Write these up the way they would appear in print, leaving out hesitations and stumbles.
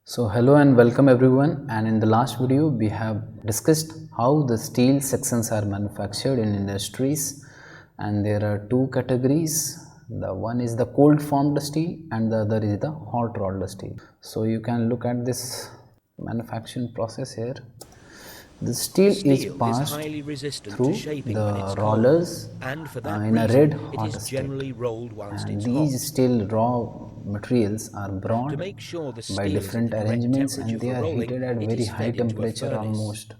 So hello and welcome everyone, and in the last video we have discussed how the steel sections are manufactured in industries, and there are two categories. The one is the cold formed steel and the other is the hot rolled steel. So you can look at this manufacturing process here. The steel is passed highly resistant to through shaping when it's the cold, rollers and for that in a reason, red it hot is state, generally rolled whilst and it's these hot. steel raw materials are To brought make sure the by steel is at different the correct arrangements, temperature and they for are rolling, heated at it very is high fed into a temperature, furnace. almost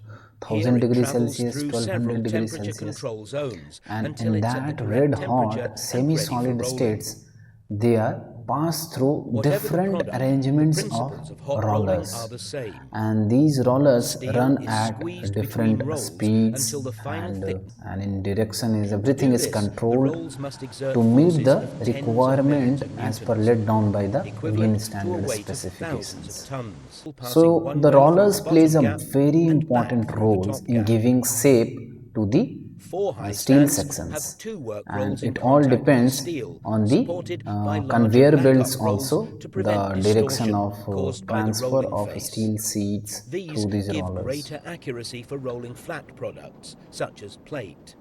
Here 1000 it degrees travels Celsius, through several 1200 degrees Celsius, temperature control zones and until in it's at the that correct red temperature hot and ready for semi-solid rolling. states they are passed through Whatever the different product, the arrangements of principles of hot rolling are rollers, the same. and these rollers Steel run is at squeezed between different rolls until speeds, the final and thick. and in direction is To everything do is this, the controlled rolls must exert to meet forces the of tens of millions requirement of as per newtons, laid down by the Indian equivalent to a standard weight of thousands of specifications. tons, passing So one the way through the rollers plays bottom a gap very and back important through the roles top in gap. giving shape to the Four high steel stands have sections, two work and rolls in it all contact with the depends steel, on the supported by larger conveyor backup belts, rolls also to prevent the direction distortion of caused by the transfer rolling of face. steel seats These through these give rollers. greater accuracy for rolling flat products, such as plate.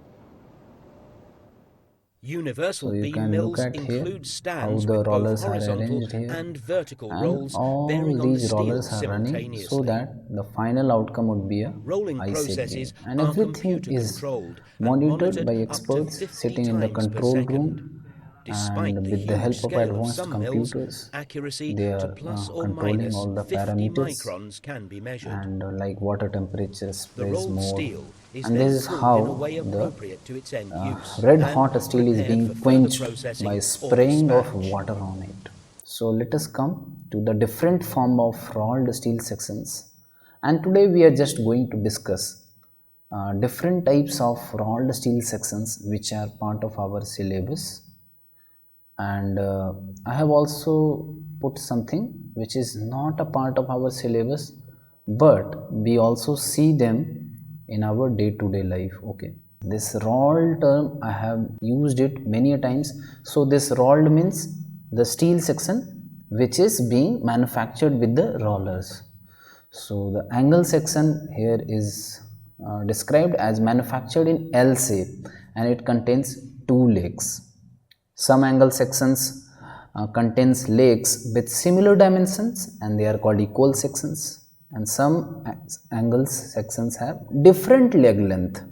Universal So you beam can look mills at here include how stands the with both rollers are horizontal arranged here, and vertical and rolls all bearing on the these steel rollers are running so simultaneously. that the final outcome would be a Rolling eye-safe beam, processes and are everything computer is controlled and monitored monitored by up to experts 50 sitting in the times per control second. room, Despite and the with the huge help of scale of advanced some mills, computers accuracy they to are plus or controlling minus all the 50 parameters, microns can be measured. and like water temperature The sprays rolled more, steel is and this then is cooled in a how way the appropriate to its end use red and hot steel is prepared being for further quenched processing by or spraying of dispatch. water on it. So let us come to the different form of rolled steel sections, and today we are just going to discuss different types of rolled steel sections which are part of our syllabus, and I have also put something which is not a part of our syllabus, but we also see them in our day-to-day life. Okay, this rolled term I have used it many a times. So this rolled means the steel section which is being manufactured with the rollers. So the angle section here is described as manufactured in L shape, and it contains two legs. Some angle sections contains legs with similar dimensions, and they are called equal sections, and some angle sections have different leg length,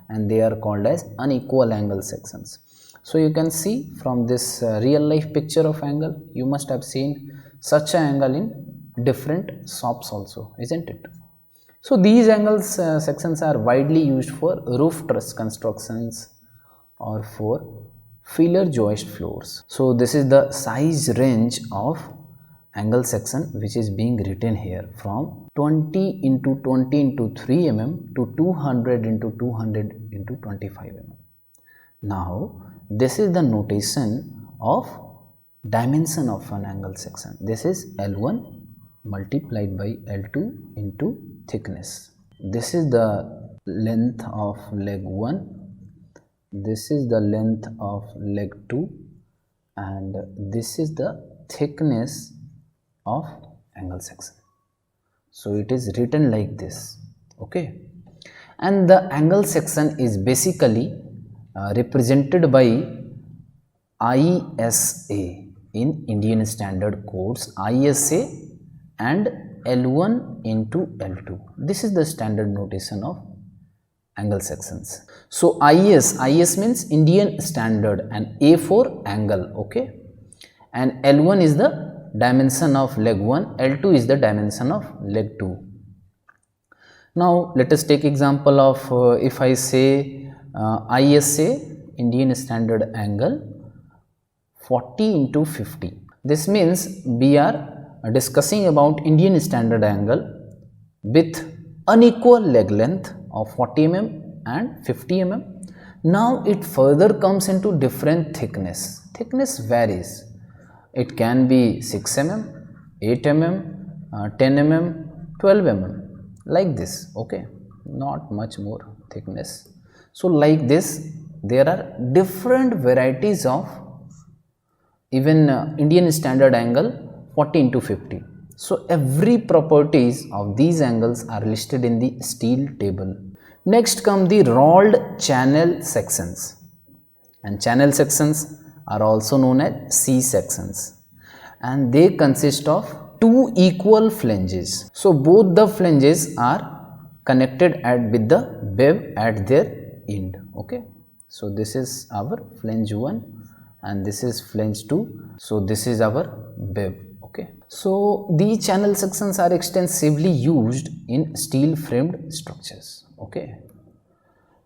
and they are called as unequal angle sections. So you can see from this real life picture of angle, you must have seen such an angle in different shops also, isn't it? So these angles sections are widely used for roof truss constructions or for filler joist floors. So this is the size range of angle section which is being written here, from 20 into 20 into 3 mm to 200 into 200 into 25 mm. Now this is the notation of dimension of an angle section. This is L1 multiplied by L2 into thickness. This is the length of leg 1, this is the length of leg 2, and this is the thickness of angle section. So it is written like this. Okay, and the angle section is basically represented by ISA in Indian Standard Codes, ISA and L1 into L2. This is the standard notation of angle sections. So IS means Indian Standard, and A for angle. Okay, and L1 is the dimension of leg 1, L2 is the dimension of leg 2. Now let us take example of if I say ISA Indian Standard angle 40 into 50. This means we are discussing about Indian Standard angle with unequal leg length of 40 mm and 50 mm. Now it further comes into different thickness. Thickness varies. It can be 6 mm, 8 mm, 10 mm, 12 mm, like this. Okay, not much more thickness. So like this, there are different varieties of even Indian Standard angle 40 into 50. So every properties of these angles are listed in the steel table. Next come the rolled channel sections, and channel sections are also known as C sections, and they consist of two equal flanges. So both the flanges are connected with the bevel at their end. Okay, so this is our flange 1 and this is flange 2. So this is our bevel. Okay, so these channel sections are extensively used in steel framed structures. Okay,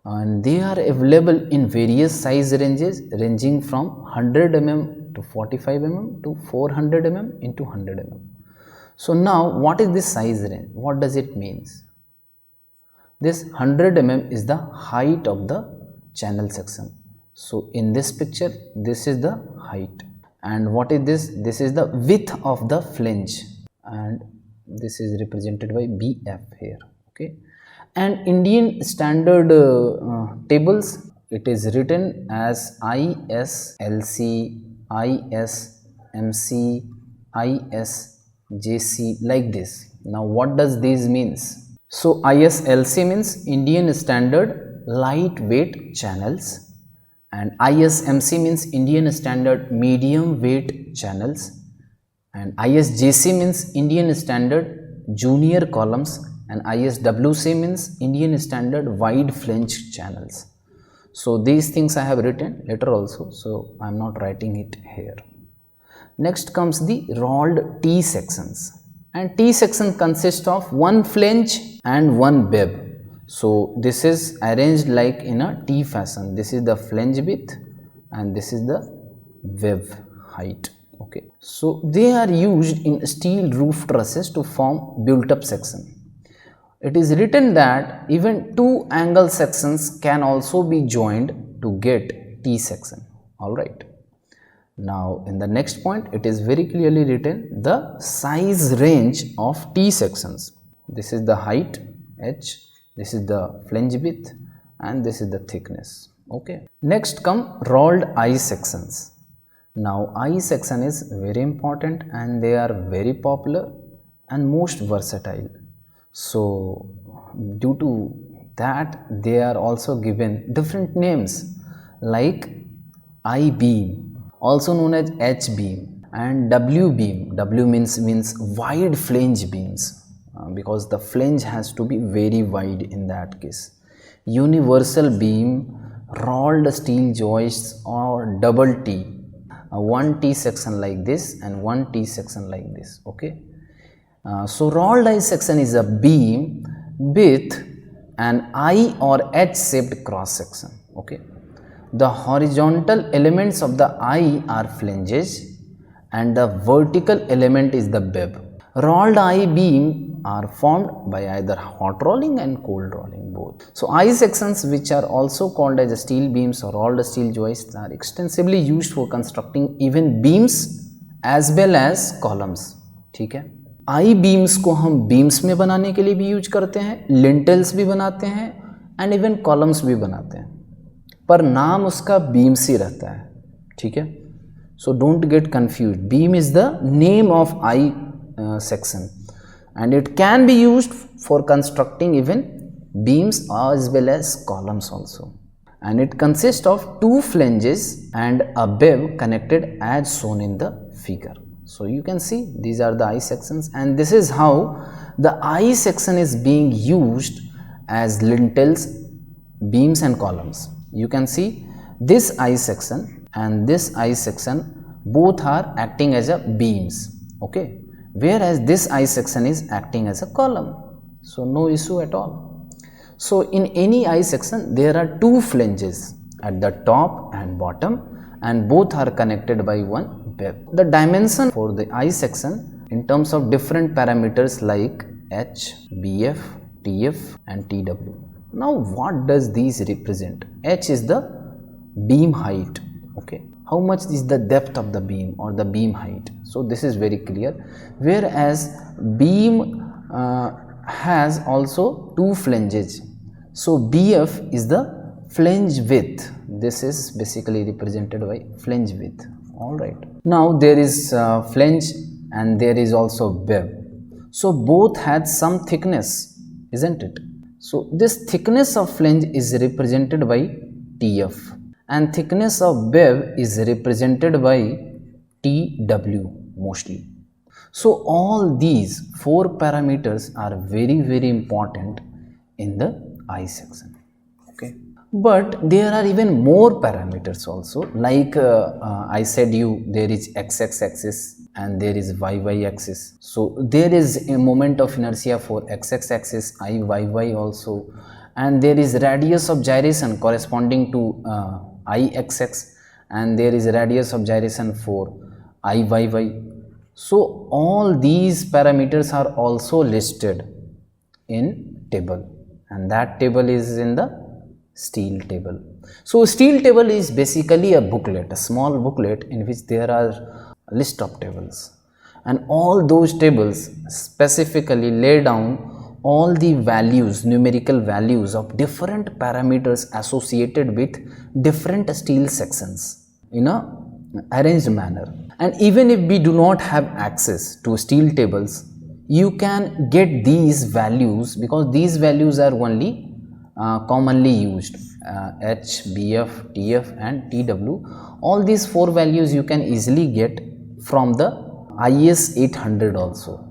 and they are available in various size ranges ranging from 100 mm to 45 mm to 400 mm into 100 mm. So now what is this size range? What does it means? This 100 mm is the height of the channel section. So in this picture, this is the height. And what is this? This is the width of the flange, and this is represented by BF here. Okay, and Indian standard tables, it is written as ISLC, ISMC, ISJC like this. Now what does this means? So ISLC means Indian Standard Lightweight Channels, and ISMC means Indian Standard Medium Weight Channels, and ISJC means Indian Standard Junior Columns, and ISWC means Indian Standard Wide Flange Channels. So these things I have written later also, so I am not writing it here. Next comes the rolled T sections, and T section consists of one flange and one bevel. So this is arranged like in a T fashion. This is the flange width and this is the bevel height. Okay, so they are used in steel roof trusses to form built up section. It is written that even two angle sections can also be joined to get T section. All right. Now in the next point, it is very clearly written the size range of T sections. This is the height H, this is the flange width, and this is the thickness. Okay. Next come rolled I sections. Now I section is very important and they are very popular and most versatile. So due to that, they are also given different names like I beam, also known as H beam, and W beam. W means wide flange beams, because the flange has to be very wide in that case. Universal beam, rolled steel joists, or double T, one T section like this and one T section like this. Okay, so rolled I section is a beam with an I or H shaped cross section. Okay, the horizontal elements of the I are flanges and the vertical element is the bevel. Rolled I beam are formed by either hot rolling and cold rolling both. So I sections, which are also called as steel beams or rolled steel joists, are extensively used for constructing even beams as well as columns. ठीक है, आई beams को हम beams में बनाने के लिए भी use करते हैं, लिंटल्स भी बनाते हैं एंड इवन कॉलम्स भी बनाते हैं, पर नाम उसका बीम्स ही रहता है. ठीक है, so don't get confuse. Beam is the name of I section and it can be used for constructing even beams as well as columns also, and it consists of two flanges and a bevel connected as shown in the figure. So you can see these are the I sections, and this is how the I section is being used as lintels, beams and columns. You can see this I section and this I section both are acting as a beams. Okay, whereas this I section is acting as a column, so no issue at all. So in any I section there are two flanges at the top and bottom, and both are connected by one bevel. The dimension for the I section in terms of different parameters like H, BF, TF and TW. Now what does these represent? H is the beam height. Okay, how much is the depth of the beam or the beam height? So this is very clear. Whereas beam has also two flanges, so BF is the flange width. This is basically represented by flange width. All right, now there is flange and there is also bevel. So both had some thickness, isn't it? So this thickness of flange is represented by TF and thickness of bev is represented by TW mostly. So all these four parameters are very important in the I section. Okay. But there are even more parameters also, like I said you, there is x-x axis and there is y-y axis. So there is a moment of inertia for x-x axis, I-y-y also, and there is radius of gyration corresponding to I-x-x, and there is radius of gyration for I-y-y. So all these parameters are also listed in table, and that table is in the steel table. So steel table is basically a booklet, a small booklet in which there are a list of tables, and all those tables specifically lay down all the values, numerical values of different parameters associated with different steel sections in a arranged manner. And even if we do not have access to steel tables, you can get these values because these values are only commonly used, H, BF, TF and TW. All these four values you can easily get from the IS 800 also.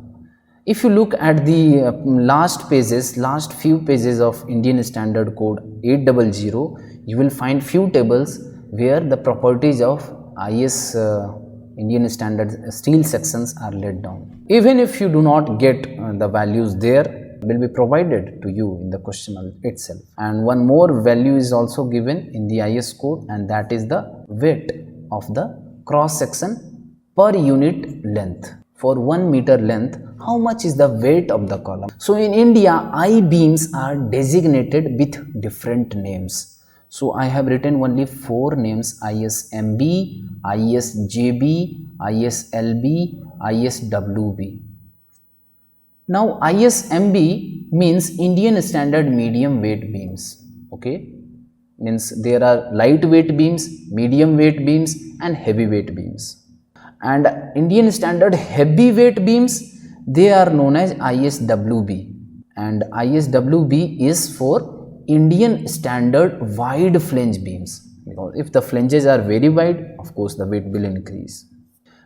If you look at the last few pages of Indian Standard Code 800, you will find few tables where the properties of IS Indian Standard steel sections are laid down. Even if you do not get the values there, will be provided to you in the question itself. And one more value is also given in the IS code, and that is the weight of the cross section per unit length. For 1 meter length, how much is the weight of the column? So in India, I beams are designated with different names. So I have written only 4 names: ISMB, ISJB, ISLB, ISWB. Now ISMB means Indian Standard Medium Weight Beams. Okay, means there are lightweight beams, medium weight beams and heavyweight beams. And Indian Standard Heavyweight beams, they are known as ISWB, and ISWB is for Indian Standard Wide Flange beams, because if the flanges are very wide, of course the weight will increase.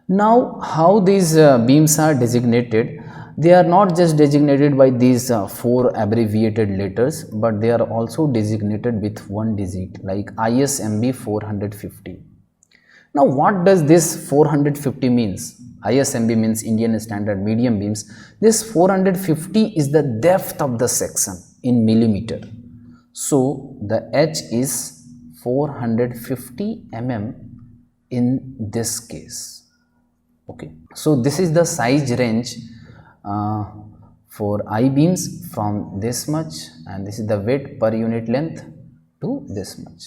Now how these beams are designated? They are not just designated by these 4 abbreviated letters, but they are also designated with one digit, like ISMB 450. Now what does this 450 means? ISMB means Indian Standard Medium Beams. This 450 is the depth of the section in millimeter. So the H is 450 mm in this case. Okay, so this is the size range for I beams from this much, and this is the weight per unit length to this much.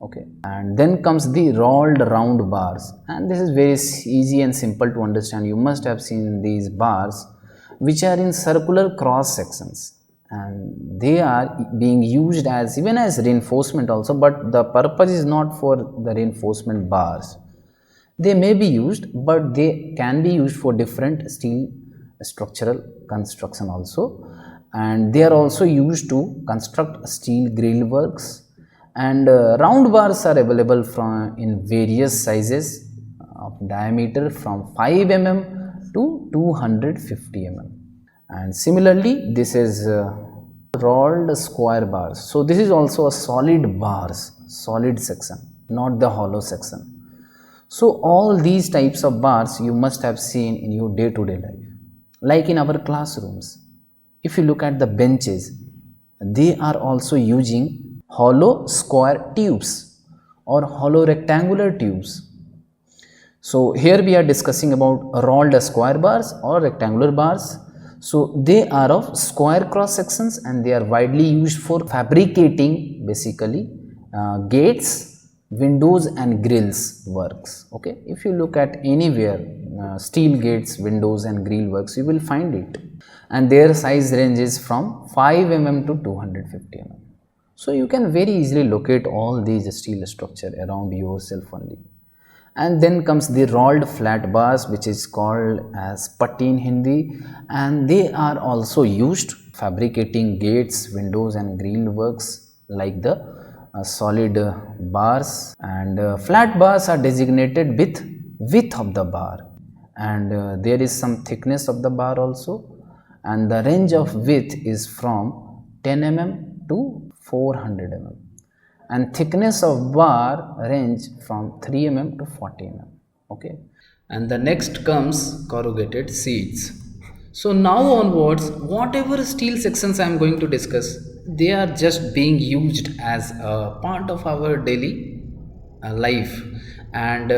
Okay, and then comes the rolled round bars, and this is very easy and simple to understand. You must have seen these bars which are in circular cross sections, and they are being used as even as reinforcement also, but the purpose is not for the reinforcement bars. They may be used, but they can be used for different steel structural construction also, and they are also used to construct steel grill works. And round bars are available from in various sizes of diameter from 5 mm to 250 mm. And similarly, this is rolled square bars. So this is also a solid bars, solid section, not the hollow section. So all these types of bars you must have seen in your day-to-day life. Like in our classrooms, if you look at the benches, they are also using hollow square tubes or hollow rectangular tubes. So here we are discussing about rolled square bars or rectangular bars. So they are of square cross sections, and they are widely used for fabricating basically gates, windows and grills works. Okay, if you look at anywhere steel gates, windows and grill works, you will find it, and their size ranges from 5 mm to 250 mm. So you can very easily locate all these steel structure around yourself only. And then comes the rolled flat bars, which is called as putty in Hindi, and they are also used fabricating gates, windows and grill works like the solid bars. And flat bars are designated with width of the bar, and there is some thickness of the bar also, and the range of width is from 10 mm to 400 mm, and thickness of bar range from 3 mm to 40 mm. Okay, and the next comes corrugated sheets. So now onwards, whatever steel sections I am going to discuss, they are just being used as a part of our daily life, and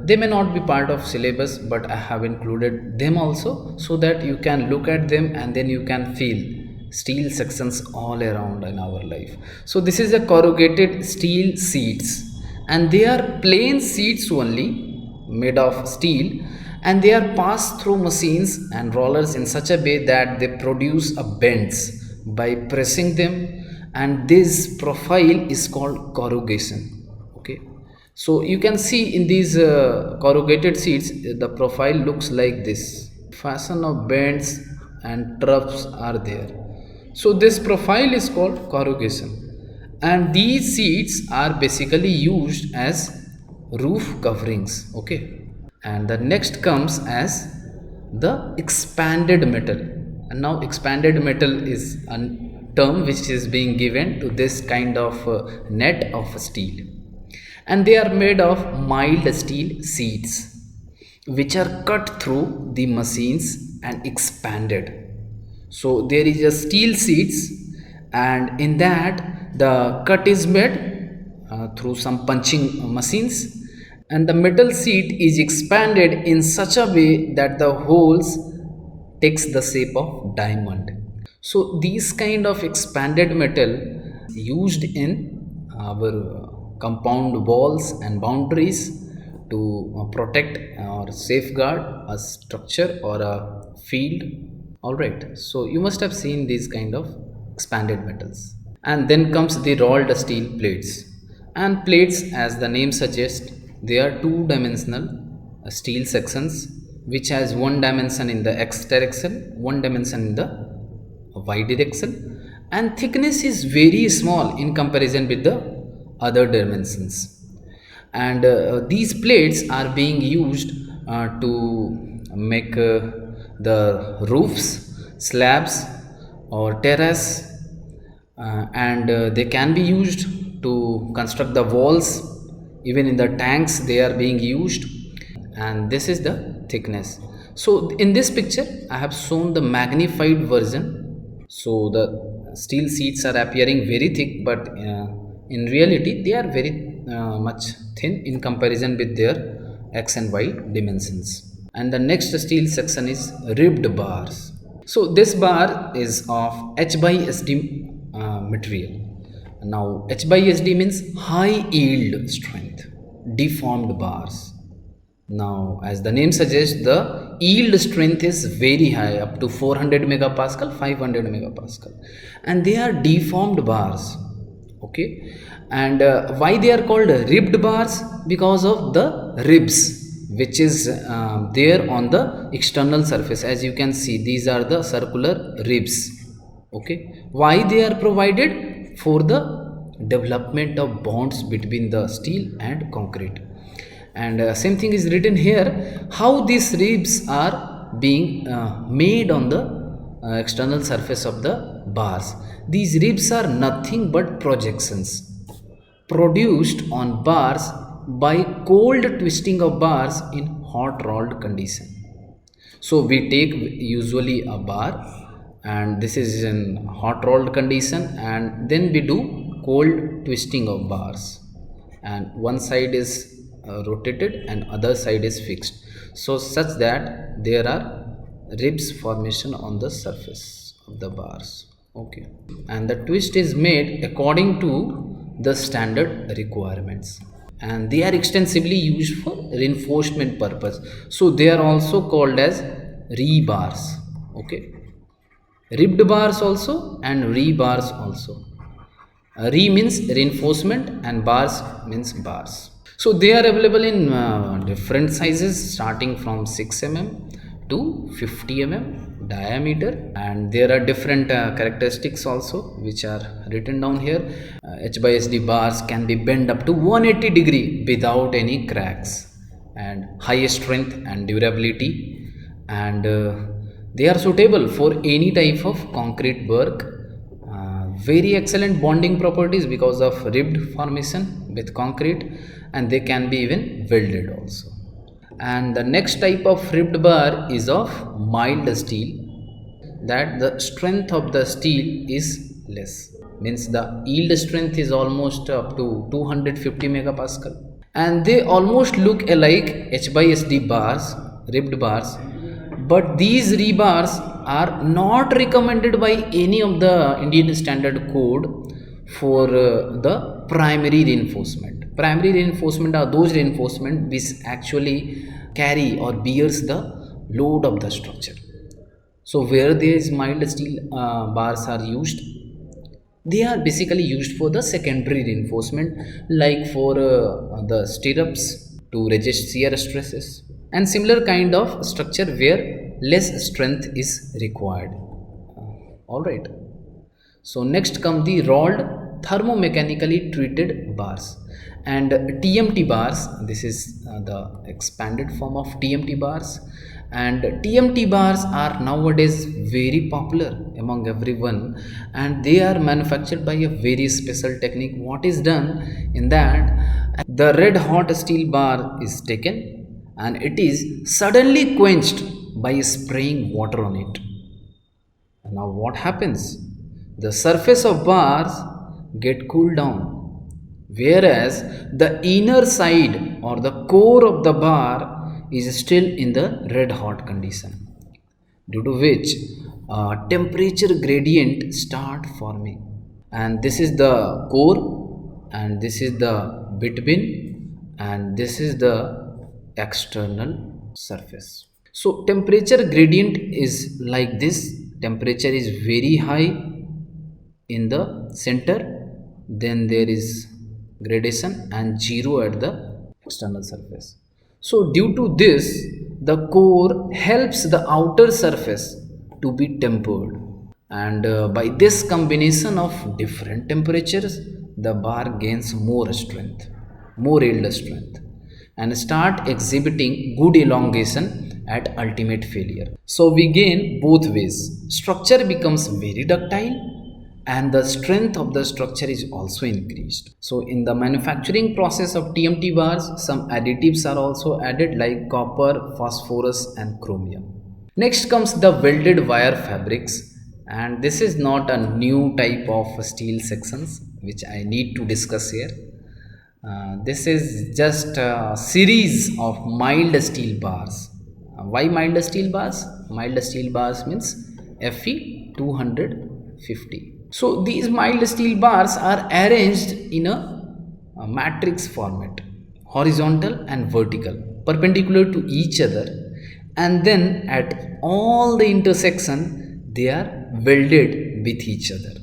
they may not be part of syllabus, but I have included them also so that you can look at them and then you can feel steel sections all around in our life. So this is a corrugated steel sheets, and they are plain sheets only made of steel, and they are passed through machines and rollers in such a way that they produce a bends by pressing them, and this profile is called corrugation. Okay, so you can see in these corrugated sheets the profile looks like this. Fashion of bends and troughs are there. So this profile is called corrugation, and these sheets are basically used as roof coverings. Okay, and the next comes as the expanded metal. And now expanded metal is a term which is being given to this kind of net of steel, and they are made of mild steel sheets which are cut through the machines and expanded. So there is a steel sheets, and in that the cut is made through some punching machines, and the metal sheet is expanded in such a way that the holes takes the shape of diamond. So these kind of expanded metal used in our compound walls and boundaries to protect or safeguard a structure or a field. All right, so you must have seen these kind of expanded metals. And then comes the rolled steel plates. And plates, as the name suggests, they are two-dimensional steel sections which has one dimension in the x direction, one dimension in the y direction, and thickness is very small in comparison with the other dimensions. And these plates are being used to make the roofs, slabs or terrace, and they can be used to construct the walls. Even in the tanks they are being used, and this is the thickness. So in this picture I have shown the magnified version. So the steel sheets are appearing very thick, but in reality they are very much thin in comparison with their x and y dimensions. And the next steel section is ribbed bars. So this bar is of H by SD material. Now H by SD means high yield strength deformed bars. Now as the name suggests, the yield strength is very high, up to 400 megapascal, 500 megapascal, and they are deformed bars. Okay, and why they are called ribbed bars? Because of the ribs which is there on the external surface. As you can see, these are the circular ribs. Okay, why they are provided? For the development of bonds between the steel and concrete. And same thing is written here, how these ribs are being made on the external surface of the bars. These ribs are nothing but projections produced on bars by cold twisting of bars in hot rolled condition. So we take usually a bar, and this is in hot rolled condition, and then we do cold twisting of bars, and one side is rotated and other side is fixed, so such that there are ribs formation on the surface of the bars. Okay, and the twist is made according to the standard requirements, and they are extensively used for reinforcement purpose. So they are also called as rebars. Okay, ribbed bars also and rebars also. Re means reinforcement and bars means bars. So they are available in different sizes starting from 6 mm to 50 mm diameter, and there are different characteristics also which are written down here. H by SD bars can be bent up to 180 degree without any cracks, and high strength and durability, and they are suitable for any type of concrete work. Very excellent bonding properties because of ribbed formation with concrete, and they can be even welded also. And the next type of ribbed bar is of mild steel, that the strength of the steel is less, means the yield strength is almost up to 250 megapascal, and they almost look alike H by SD bars, ribbed bars, but these rebars are not recommended by any of the Indian Standard Code for the primary reinforcement. Primary reinforcement are those reinforcement which actually carry or bears the load of the structure. So where these mild steel bars are used, they are basically used for the secondary reinforcement, like for the stirrups to resist shear stresses, and similar kind of structure where less strength is required. All right. So next come the rolled thermomechanically treated bars and TMT bars. This is the expanded form of TMT bars, and TMT bars are nowadays very popular among everyone, and they are manufactured by a very special technique. What is done in that, the red hot steel bar is taken and it is suddenly quenched by spraying water on it. Now what happens? The surface of bars get cooled down, whereas the inner side or the core of the bar is still in the red hot condition, due to which temperature gradient start forming, and this is the core, and this is the between, and this is the external surface. So temperature gradient is like this. Temperature is very high in the center, then there is gradation, and 0 at the external surface. So due to this, the core helps the outer surface to be tempered, and by this combination of different temperatures, the bar gains more strength, more yield strength, and start exhibiting good elongation at ultimate failure. So we gain both ways. Structure becomes very ductile and the strength of the structure is also increased. So in the manufacturing process of TMT bars, some additives are also added like copper, phosphorus and chromium. Next comes the welded wire fabrics, and this is not a new type of steel sections which I need to discuss here. This is just a series of mild steel bars. Why mild steel bars? Mild steel bars means Fe 250. So these mild steel bars are arranged in a matrix format, horizontal and vertical, perpendicular to each other, and then at all the intersection they are welded with each other,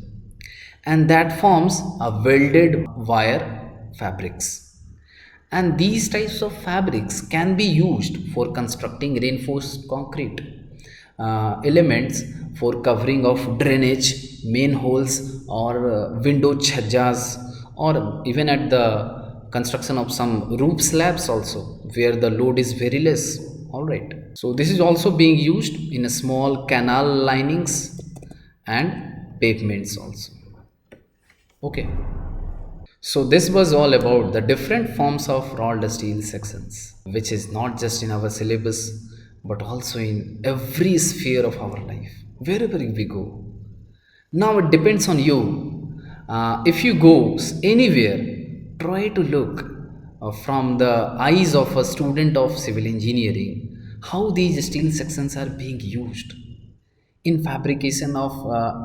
and that forms a welded wire fabrics. And these types of fabrics can be used for constructing reinforced concrete elements, for covering of drainage manholes or window chhajjas, or even at the construction of some roof slabs also, where the load is very less. All right. So this is also being used in a small canal linings and pavements also. Okay. So this was all about the different forms of rolled steel sections, which is not just in our syllabus but also in every sphere of our life, wherever we go. Now it depends on you. If you go anywhere, try to look from the eyes of a student of civil engineering how these steel sections are being used in fabrication of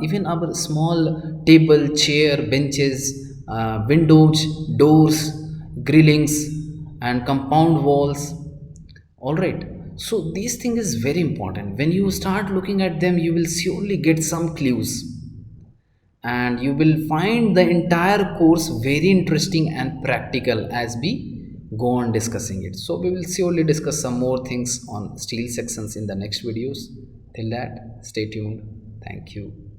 even our small table, chair, benches, windows, doors, grillings, and compound walls. All right. So these thing is very important. When you start looking at them, you will surely get some clues, and you will find the entire course very interesting and practical as we go on discussing it. So we will surely discuss some more things on steel sections in the next videos. Till that, stay tuned. Thank you.